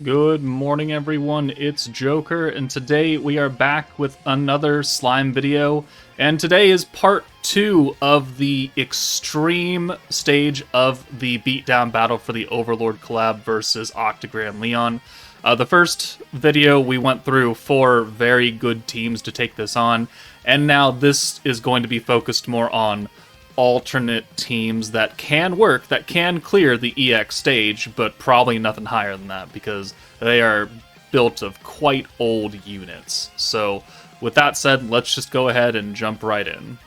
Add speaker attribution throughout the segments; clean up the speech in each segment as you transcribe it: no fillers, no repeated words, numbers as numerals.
Speaker 1: Good morning, everyone. It's Joker, and today we are back with another slime video. And today is part 2 of the extreme stage of the beatdown battle for the Overlord collab versus Octagram Leon. The first video we went through 4 very good teams to take this on, and now this is going to be focused more on alternate teams that can work, that can clear the EX stage, but probably nothing higher than that because they are built of quite old units. So with that said, let's just go ahead and jump right in.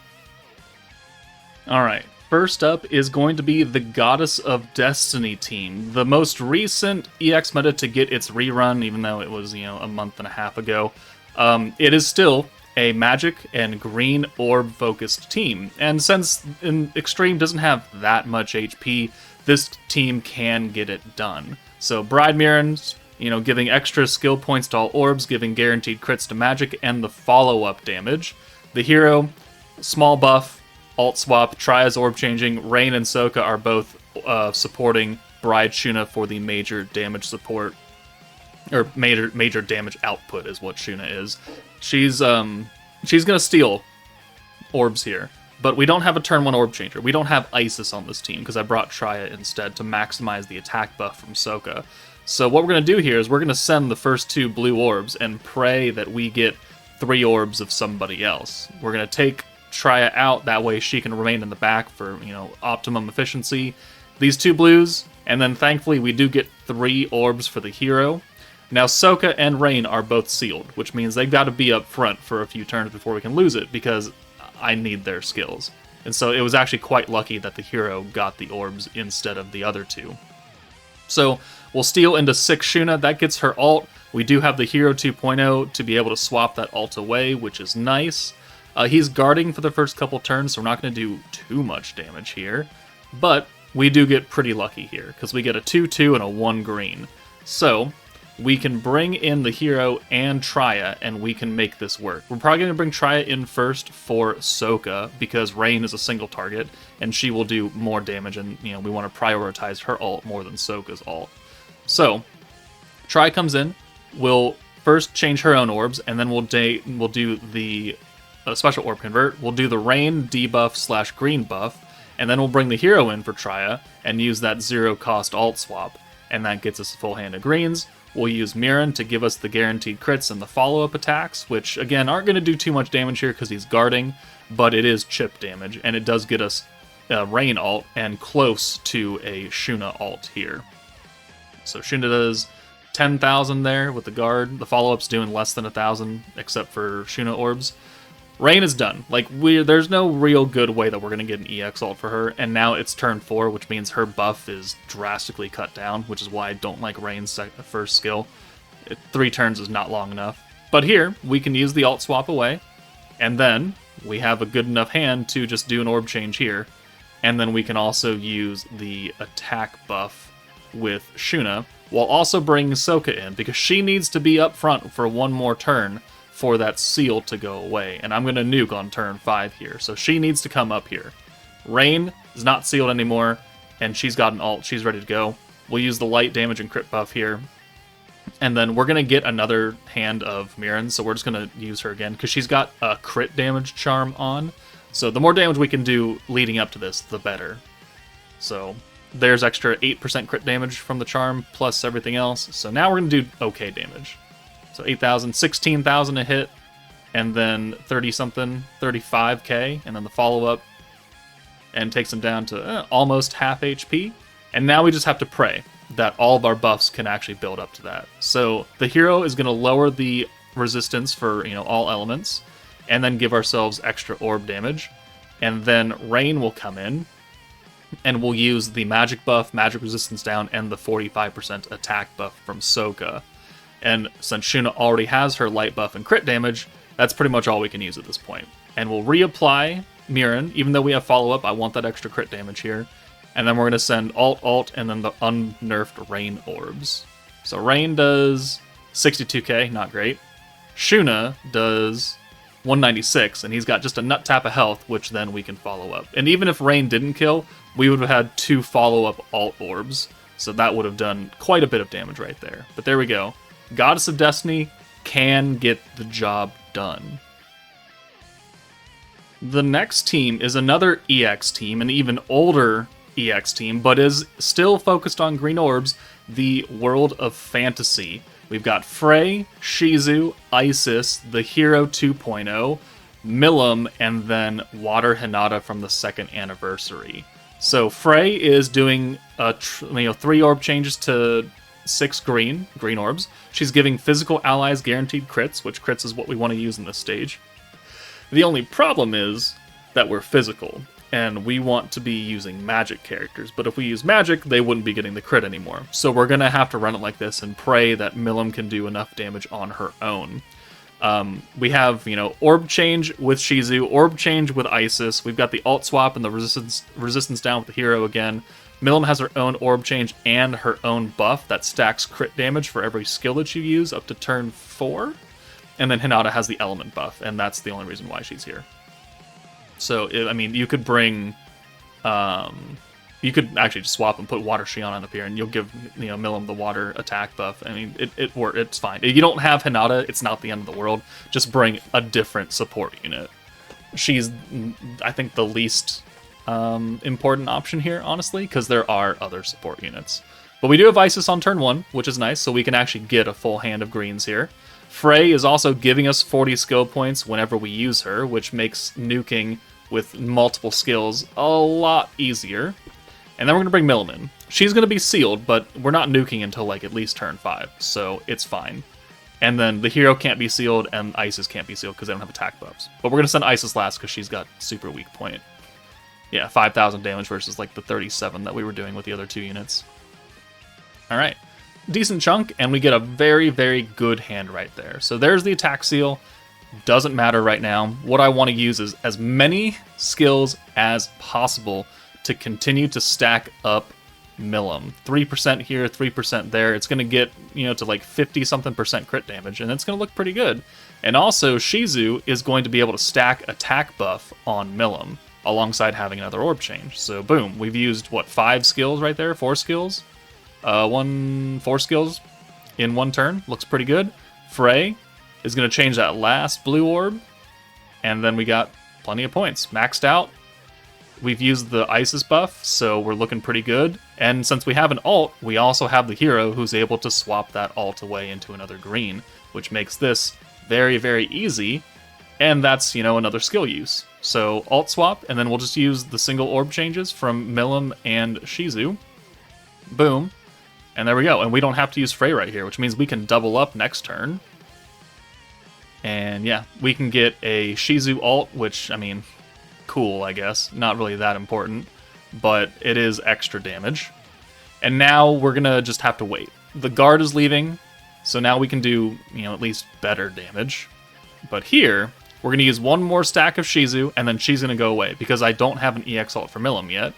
Speaker 1: Alright, first up is going to be the Goddess of Destiny team, the most recent EX meta to get its rerun, even though it was, a month and a half ago. It is still a magic and green orb focused team, and since Extreme doesn't have that much HP, this team can get it done. So Bride Mirren's, giving extra skill points to all orbs, giving guaranteed crits to magic and the follow-up damage. The hero, small buff, alt swap, Tria's orb changing. Rain and Soka are both supporting Bride Shuna for the major damage support, or major damage output is what Shuna is. She's gonna steal orbs here, but we don't have a turn 1 orb changer. We don't have Isis on this team because I brought Tria instead to maximize the attack buff from Soka. So what we're gonna do here is we're gonna send the first 2 blue orbs and pray that we get 3 orbs of somebody else. We're gonna take Tria out, that way she can remain in the back for optimum efficiency. These 2 blues, and then thankfully we do get 3 orbs for the hero. Now, Soka and Rain are both sealed, which means they've got to be up front for a few turns before we can lose it, because I need their skills. And so it was actually quite lucky that the hero got the orbs instead of the other 2. So we'll steal into 6 Shuna, that gets her ult. We do have the hero 2.0 to be able to swap that ult away, which is nice. He's guarding for the first couple turns, so we're not going to do too much damage here. But we do get pretty lucky here, because we get a 2-2 and a 1 green. So we can bring in the hero and Tria, and we can make this work. We're probably going to bring Tria in first for Soka, because Rain is a single target, and she will do more damage, and we want to prioritize her ult more than Soka's ult. So, Tria comes in, we'll first change her own orbs, and then we'll do the special orb convert. We'll do the Rain debuff / green buff, and then we'll bring the hero in for Tria, and use that 0-cost ult swap, and that gets us a full hand of greens. We'll use Mirren to give us the guaranteed crits and the follow-up attacks, which, again, aren't going to do too much damage here because he's guarding, but it is chip damage, and it does get us a Rain ult and close to a Shuna ult here. So Shuna does 10,000 there with the guard. The follow-up's doing less than 1,000, except for Shuna orbs. Rain is done. There's no real good way that we're going to get an EX ult for her, and now it's turn 4, which means her buff is drastically cut down, which is why I don't like Rain's first skill. 3 turns is not long enough. But here, we can use the alt swap away, and then we have a good enough hand to just do an orb change here, and then we can also use the attack buff with Shuna, while also bringing Soka in, because she needs to be up front for 1 more turn for that seal to go away, and I'm going to nuke on turn 5 here, so she needs to come up here. Rain is not sealed anymore, and she's got an ult, she's ready to go. We'll use the light damage and crit buff here, and then we're going to get another hand of Mirren, so we're just going to use her again, because she's got a crit damage charm on, so the more damage we can do leading up to this, the better. So there's extra 8% crit damage from the charm, plus everything else, so now we're going to do okay damage. So 8,000, 16,000 a hit, and then 30-something, 35k, and then the follow-up, and takes him down to almost half HP. And now we just have to pray that all of our buffs can actually build up to that. So the hero is going to lower the resistance for all elements, and then give ourselves extra orb damage. And then Rain will come in, and we'll use the magic buff, magic resistance down, and the 45% attack buff from Soka. And since Shuna already has her light buff and crit damage, that's pretty much all we can use at this point. And we'll reapply Mirren, even though we have follow-up, I want that extra crit damage here. And then we're going to send ult, and then the unnerfed Rain orbs. So Rain does 62k, not great. Shuna does 196, and he's got just a nut tap of health, which then we can follow up. And even if Rain didn't kill, we would have had 2 follow-up alt orbs, So that would have done quite a bit of damage right there. But there we go. Goddess of Destiny can get the job done. The next team is another EX team, an even older EX team, but is still focused on green orbs, the World of Fantasy. We've got Frey, Shizu, Isis, the Hero 2.0, Milim, and then Water Hinata from the second anniversary. So Frey is doing 3 orb changes to 6 green orbs. She's giving physical allies guaranteed crits, which crits is what we want to use in this stage. The only problem is that we're physical, and we want to be using magic characters. But if we use magic, they wouldn't be getting the crit anymore. So we're going to have to run it like this and pray that Milim can do enough damage on her own. We have, orb change with Shizu, orb change with Isis. We've got the alt swap and the resistance down with the hero again. Milim has her own orb change and her own buff that stacks crit damage for every skill that you use up to turn 4. And then Hinata has the element buff, and that's the only reason why she's here. So, you could bring... you could actually just swap and put Water Shion up here, and you'll give Milim the water attack buff. I mean, it's fine. If you don't have Hinata, it's not the end of the world. Just bring a different support unit. She's, I think, the least important option here, honestly, because there are other support units. But we do have Isis on turn 1, which is nice, so we can actually get a full hand of greens here. Frey is also giving us 40 skill points whenever we use her, which makes nuking with multiple skills a lot easier. And then we're going to bring Milim in. She's going to be sealed, but we're not nuking until at least turn 5, so it's fine. And then the hero can't be sealed, and Isis can't be sealed because they don't have attack buffs. But we're going to send Isis last because she's got super weak point. Yeah, 5,000 damage versus the 37 that we were doing with the other 2 units. Alright, decent chunk, and we get a very, very good hand right there. So there's the attack seal. Doesn't matter right now. What I want to use is as many skills as possible to continue to stack up Milim. 3% here, 3% there. It's going to get, to 50-something% crit damage, and it's going to look pretty good. And also, Shizu is going to be able to stack attack buff on Milim, alongside having another orb change. So boom, we've used, 5 skills right there? 4 skills? 4 skills in one turn. Looks pretty good. Frey is going to change that last blue orb, and then we got plenty of points. Maxed out. We've used the Isis buff, so we're looking pretty good. And since we have an alt, we also have the hero who's able to swap that alt away into another green, which makes this very, very easy. And that's, another skill use. So alt swap, and then we'll just use the single orb changes from Milim and Shizu. Boom. And there we go. And we don't have to use Frey right here, which means we can double up next turn. And yeah, we can get a Shizu alt, which, cool, I guess. Not really that important, but it is extra damage. And now we're going to just have to wait. The guard is leaving, so now we can do, at least better damage. But here, we're going to use one more stack of Shizu, and then she's going to go away, because I don't have an EX alt for Milim yet,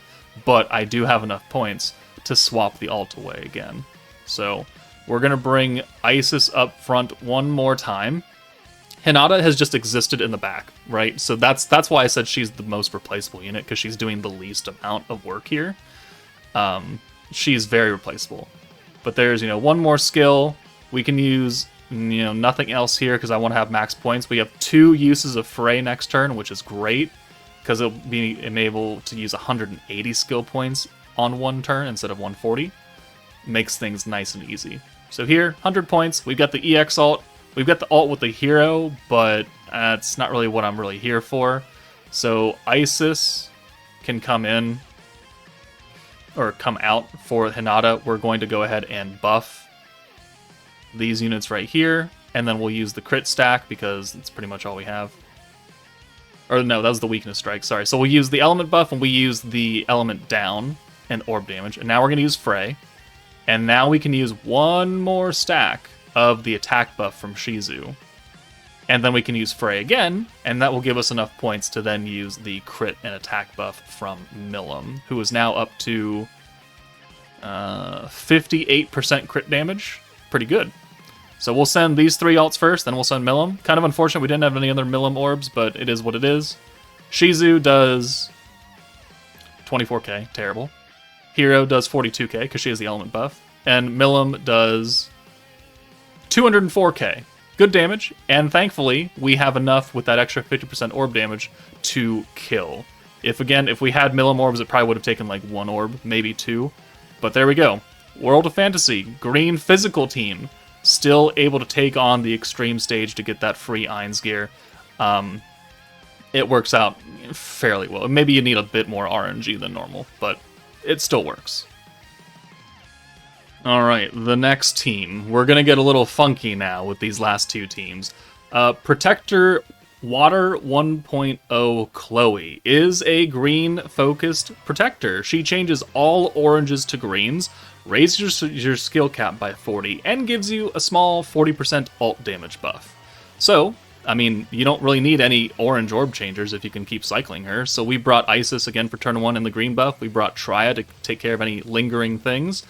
Speaker 1: but I do have enough points to swap the alt away again. So we're going to bring Isis up front one more time. Hinata has just existed in the back, right? So that's why I said she's the most replaceable unit, because she's doing the least amount of work here. She's very replaceable. But there's, one more skill. We can use, nothing else here because I want to have max points. We have 2 uses of Frey next turn, which is great, because it'll be able to use 180 skill points on one turn instead of 140. Makes things nice and easy. So here, 100 points. We've got the EX alt. We've got the alt with the hero, but that's not really what I'm really here for. So Isis can come in, or come out for Hinata. We're going to go ahead and buff these units right here, and then we'll use the crit stack because it's pretty much all we have. Or no, that was the weakness strike, sorry. So we'll use the element buff, and we use the element down and orb damage. And now we're going to use Frey. And now we can use one more stack of the attack buff from Shizu. And then we can use Frey again, and that will give us enough points to then use the crit and attack buff from Milim, who is now up to 58% crit damage. Pretty good. So we'll send these 3 alts first, then we'll send Milim. Kind of unfortunate we didn't have any other Milim orbs, but it is what it is. Shizu does 24k, terrible. Hero does 42k because she has the element buff, and Milim does 204k. Good damage, and thankfully, we have enough with that extra 50% orb damage to kill. If we had Milim orbs, it probably would have taken like 1 orb, maybe 2. But there we go. World of Fantasy, green physical team, still able to take on the extreme stage to get that free Ainz gear. It works out fairly well. Maybe you need a bit more RNG than normal, but it still works. Alright, the next team. We're going to get a little funky now with these last 2 teams. Protector Water 1.0 Chloe is a green-focused protector. She changes all oranges to greens, raises your skill cap by 40, and gives you a small 40% ult damage buff. So, I mean, you don't really need any orange orb changers if you can keep cycling her. So we brought Isis again for turn 1 in the green buff. We brought Triad to take care of any lingering things.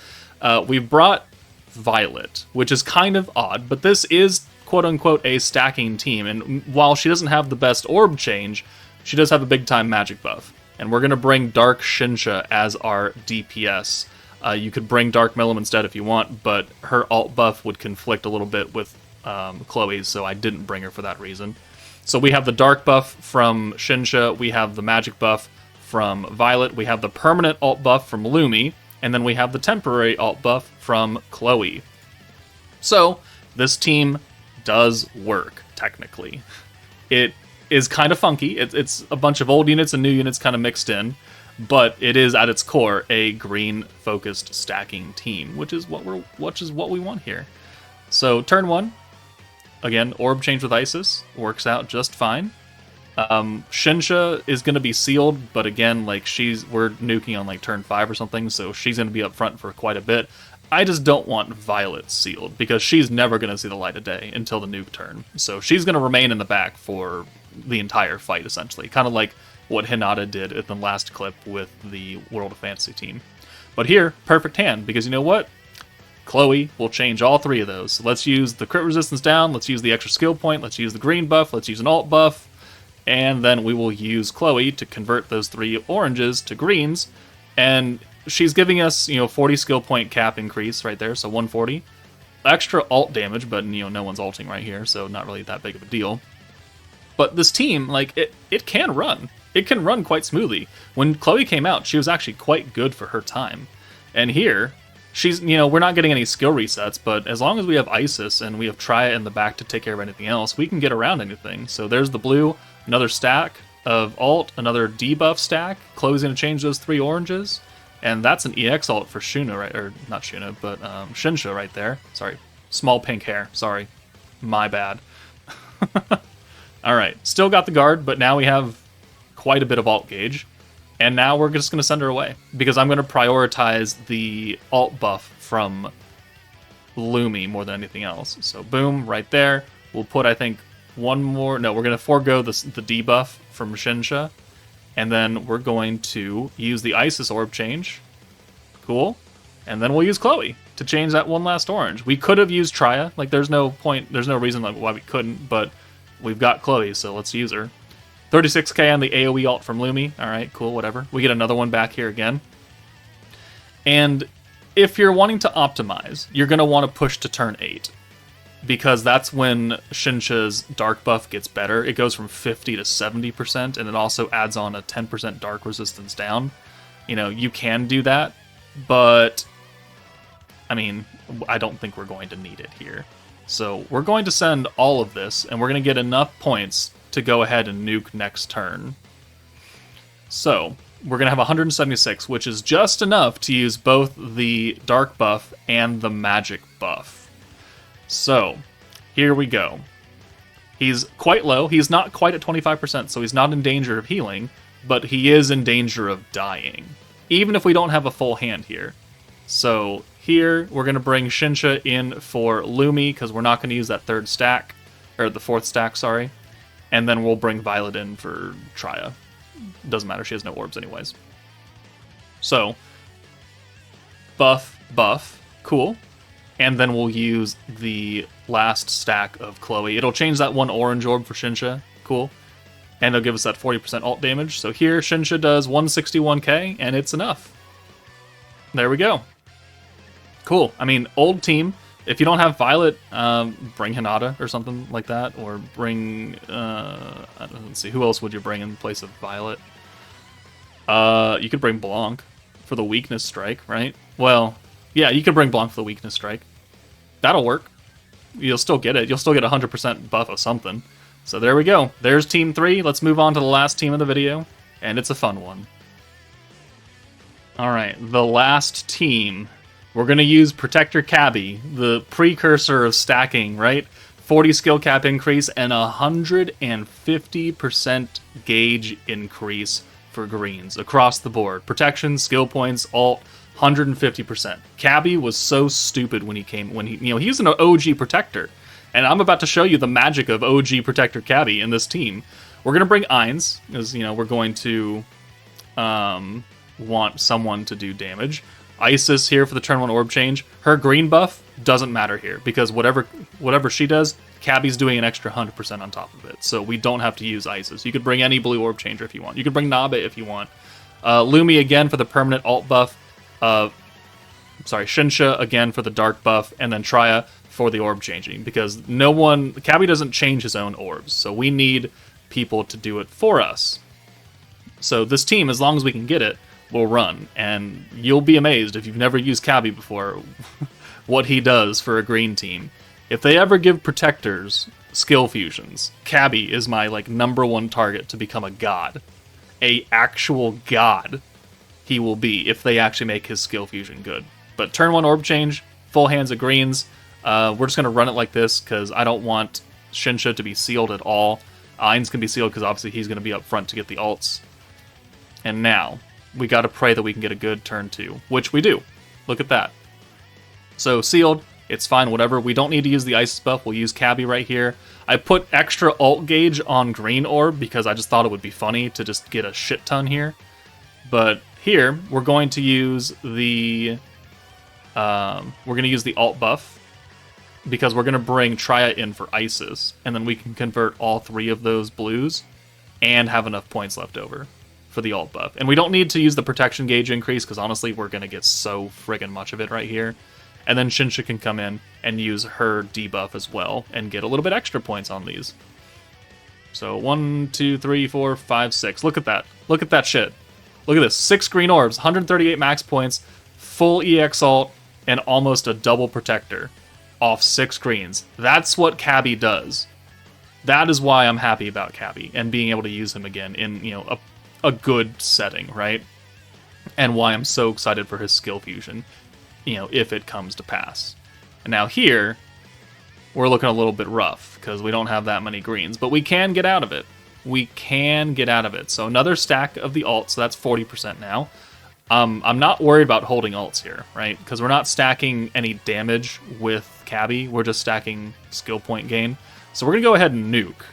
Speaker 1: We brought Violet, which is kind of odd, but this is quote-unquote a stacking team, and while she doesn't have the best orb change, she does have a big-time magic buff. And we're going to bring Dark Shinsha as our DPS. You could bring Dark Milim instead if you want, but her alt buff would conflict a little bit with Chloe's, so I didn't bring her for that reason. So we have the Dark buff from Shinsha, we have the magic buff from Violet, we have the permanent alt buff from Lumi, and then we have the temporary alt buff from Chloe. So, this team does work, technically. It is kind of funky. It's a bunch of old units and new units kind of mixed in, but it is, at its core, a green-focused stacking team, which is what we want here. So, turn 1, again, orb change with Isis, works out just fine. Shinsha is going to be sealed, but again, like we're nuking on like turn 5 or something, so she's going to be up front for quite a bit. I just don't want Violet sealed, because she's never going to see the light of day until the nuke turn. So she's going to remain in the back for the entire fight, essentially. Kind of like what Hinata did in the last clip with the World of Fantasy team. But here, perfect hand, because you know what? Chloe will change all 3 of those. So let's use the crit resistance down, let's use the extra skill point, let's use the green buff, let's use an alt buff, and then we will use Chloe to convert those 3 oranges to greens, and she's giving us, 40 skill point cap increase right there, so 140. Extra ult damage, but, no one's ulting right here, so not really that big of a deal. But this team, like, it can run. It can run quite smoothly. When Chloe came out, she was actually quite good for her time. And here, she's, we're not getting any skill resets, but as long as we have Isis and we have Triad in the back to take care of anything else, we can get around anything. So there's the blue, another stack of alt, another debuff stack. Chloe's going to change those 3 oranges. And that's an EX alt for Shuna, right? Or not Shuna, but Shinsha right there. Sorry. Small pink hair. Sorry. My bad. Alright. Still got the guard, but now we have quite a bit of alt gauge. And now we're just going to send her away, because I'm going to prioritize the alt buff from Lumi more than anything else. So boom, right there. We'll put, I think, one more... No, we're going to forego the debuff from Shinsha. And then we're going to use the Isis orb change. Cool. And then we'll use Chloe to change that one last orange. We could have used Triad. Like, there's no point, there's no reason like why we couldn't, but we've got Chloe, so let's use her. 36k on the AoE alt from Lumi. Alright, cool, whatever. We get another one back here again. And if you're wanting to optimize, you're going to want to push to turn 8. Because that's when Shinsha's dark buff gets better. It goes from 50 to 70%, and it also adds on a 10% dark resistance down. You can do that, but I mean, I don't think we're going to need it here. So we're going to send all of this, and we're going to get enough points to go ahead and nuke next turn. So we're going to have 176, which is just enough to use both the dark buff and the magic buff. So, here we go. He's quite low. He's not quite at 25%, so he's not in danger of healing, but he is in danger of dying, even if we don't have a full hand here. So, here, we're going to bring Shinsha in for Lumi, because we're not going to use that 3rd stack, or the 4th stack, sorry. And then we'll bring Violet in for Triad. Doesn't matter, she has no orbs anyways. So, buff, cool. And then we'll use the last stack of Chloe. It'll change that one orange orb for Shinsha. Cool. And it'll give us that 40% alt damage. So here, Shinsha does 161k, and it's enough. There we go. Cool. I mean, old team. If you don't have Violet, bring Hinata or something like that, or bring. Let's see, who else would you bring in place of Violet? You could bring Blanc for the weakness strike, right? Well, yeah, you could bring Blanc for the weakness strike. That'll work. You'll still get it. You'll still get 100% buff of something. So there we go. There's Team 3. Let's move on to the last team of the video, and it's a fun one. Alright, the last team. We're going to use Protector Chabby, the precursor of stacking, right? 40 skill cap increase and 150% gauge increase for greens across the board. Protection, skill points, alt, 150%. Chabby was so stupid when he he's an OG Protector. And I'm about to show you the magic of OG Protector Chabby in this team. We're going to bring Ainz, because, we're going to want someone to do damage. Isis here for the turn 1 orb change. Her green buff doesn't matter here, because whatever she does, Chabby's doing an extra 100% on top of it. So we don't have to use Isis. You could bring any blue orb changer if you want. You could bring Nabe if you want. Lumi again for the permanent alt buff. Shinsha again for the dark buff, and then Traya for the orb changing, because Chabby doesn't change his own orbs, so we need people to do it for us. So this team, as long as we can get it, will run, and you'll be amazed if you've never used Chabby before what he does for a green team. If they ever give protectors skill fusions, Chabby is my #1 target to become a god. A actual god he will be if they actually make his skill fusion good. But turn 1 orb change, full hands of greens. We're just going to run it like this because I don't want Shinsha to be sealed at all. Ainz can be sealed because obviously he's going to be up front to get the ults. And now we got to pray that we can get a good turn 2, which we do. Look at that. So sealed, it's fine, whatever. We don't need to use the Isis buff. We'll use Chabby right here. I put extra ult gauge on green orb because I just thought it would be funny to just get a shit ton here. But here we're going to use the alt buff because we're going to bring Traya in for Isis, and then we can convert all 3 of those blues and have enough points left over for the alt buff. And we don't need to use the protection gauge increase because honestly we're going to get so friggin' much of it right here. And then Shinsha can come in and use her debuff as well and get a little bit extra points on these. So 1, 2, 3, 4, 5, 6. Look at that. Look at that shit. Look at this. 6 green orbs, 138 max points, full EX alt, and almost a double protector off 6 greens. That's what Chabby does. That is why I'm happy about Chabby and being able to use him again in a good setting, right? And why I'm so excited for his skill fusion, if it comes to pass. And now here, we're looking a little bit rough because we don't have that many greens, but we can get out of it. We can get out of it. So another stack of the alt, so that's 40% now. I'm not worried about holding alts here, right? Because we're not stacking any damage with Chabby. We're just stacking skill point gain. So we're going to go ahead and nuke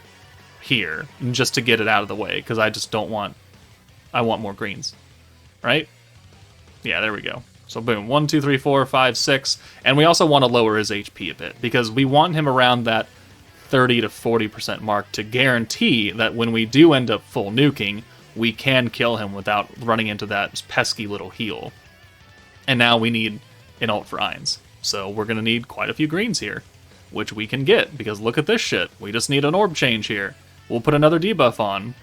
Speaker 1: here just to get it out of the way because I just don't want... I want more greens, right? Yeah, there we go. So boom, 1, 2, 3, 4, 5, 6. And we also want to lower his HP a bit because we want him around that 30 to 40% mark to guarantee that when we do end up full nuking, we can kill him without running into that pesky little heal. And now we need an ult for Ainz. So we're going to need quite a few greens here, which we can get because look at this shit. We just need an orb change here. We'll put another debuff on.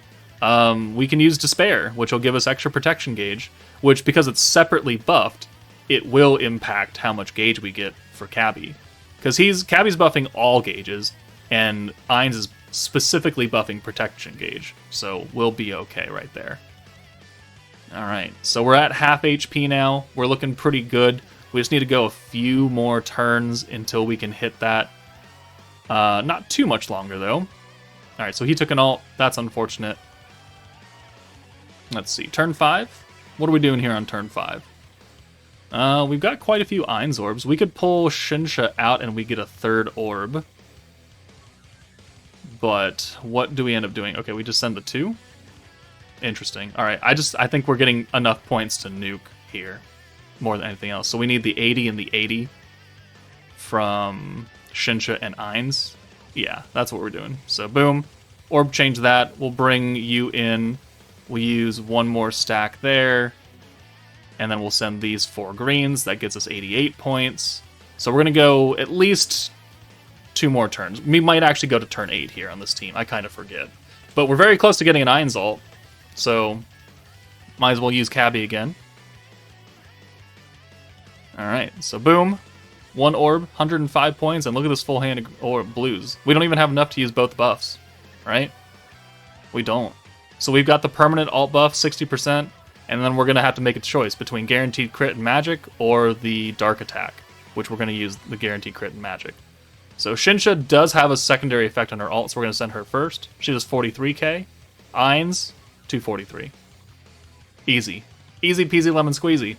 Speaker 1: We can use Despair, which will give us extra protection gauge, which, because it's separately buffed, it will impact how much gauge we get for Chabby. Because Chabby's buffing all gauges, and Ainz is specifically buffing protection gauge, so we'll be okay right there. Alright, so we're at half HP now. We're looking pretty good. We just need to go a few more turns until we can hit that. Not too much longer, though. Alright, so he took an ult. That's unfortunate. Let's see, turn 5? What are we doing here on turn 5? We've got quite a few Ainz orbs. We could pull Shinsha out and we get a 3rd orb. But what do we end up doing? Okay, we just send the 2? Interesting. Alright, I think we're getting enough points to nuke here more than anything else. So we need the 80 and the 80 from Shinsha and Ainz. Yeah, that's what we're doing. So boom, orb change that. We'll bring you in. We use one more stack there. And then we'll send these 4 greens. That gets us 88 points. So we're going to go at least 2 more turns. We might actually go to turn 8 here on this team. I kind of forget. But we're very close to getting an Ainz ult. So might as well use Chabby again. Alright, so boom. 1 orb, 105 points, and look at this full hand of blues. We don't even have enough to use both buffs, right? We don't. So we've got the permanent alt buff, 60%, and then we're going to have to make a choice between guaranteed crit and magic or the dark attack, which we're going to use the guaranteed crit and magic. So Shinsha does have a secondary effect on her ult, so we're going to send her first. She does 43k. Ainz, 243. Easy. Easy peasy lemon squeezy.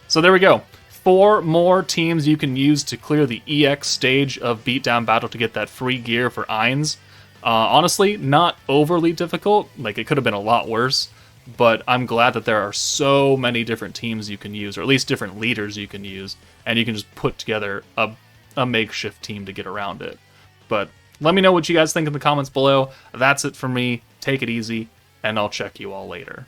Speaker 1: So there we go. 4 more teams you can use to clear the EX stage of Beatdown Battle to get that free gear for Ainz. Honestly, not overly difficult. Like, it could have been a lot worse. But I'm glad that there are so many different teams you can use, or at least different leaders you can use, and you can just put together a makeshift team to get around it. But let me know what you guys think in the comments below. That's it for me. Take it easy, and I'll check you all later.